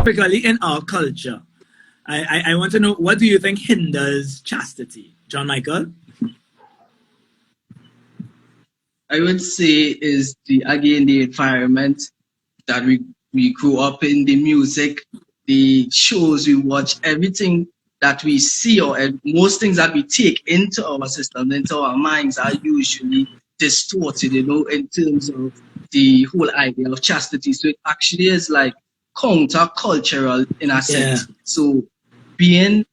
Typically in our culture, I want to know, what do you think hinders chastity? John Michael? I would say is the again the environment that we grew up in, the music, the shows we watch, everything that we see, or most things that we take into our system, into our minds, are usually distorted, in terms of the whole idea of chastity. So it actually is like countercultural in a Yeah. sense. So being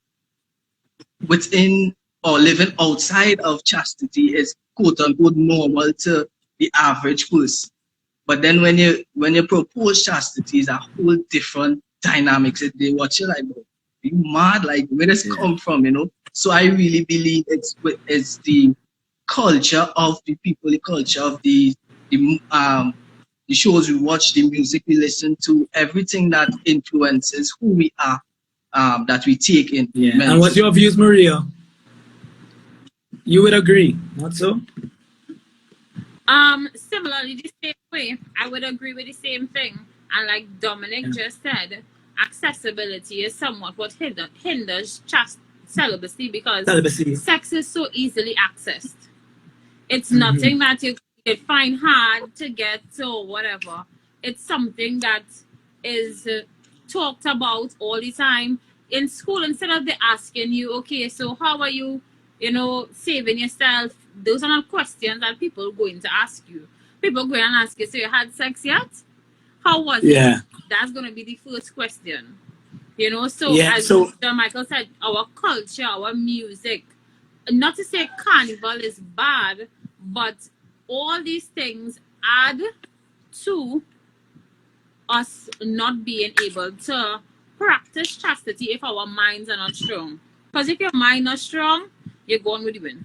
within or living outside of chastity is quote unquote normal to the average person. But then when you propose chastity, is a whole different dynamics. They watch it like, "Bro, you mad? Like, where does it Yeah. come from?" So I really believe it's the culture of the people, the culture of the shows we watch, the music we listen to, everything that influences who we are, that we take in Yeah. And what's mentally. your views, Maria? You would agree, not so? Similarly, the same way, I would agree with the same thing. And like Dominic Yeah. just said, accessibility is somewhat what hinders celibacy, because Celibacy. sex is so easily accessed. It's Mm-hmm. nothing that you could find hard to get or whatever. It's something that is talked about all the time in school. Instead of they asking you, okay, so how are you, saving yourself? Those are not questions that people are going to ask you. People go and ask you, so you had sex yet? How was it? Yeah. That's going to be the first question. So Yeah. as So, Mr. Michael said, our culture, our music, not to say carnival is bad, but all these things add to us not being able to practice chastity if our minds are not strong. Because if your mind not strong, you're going with the wind.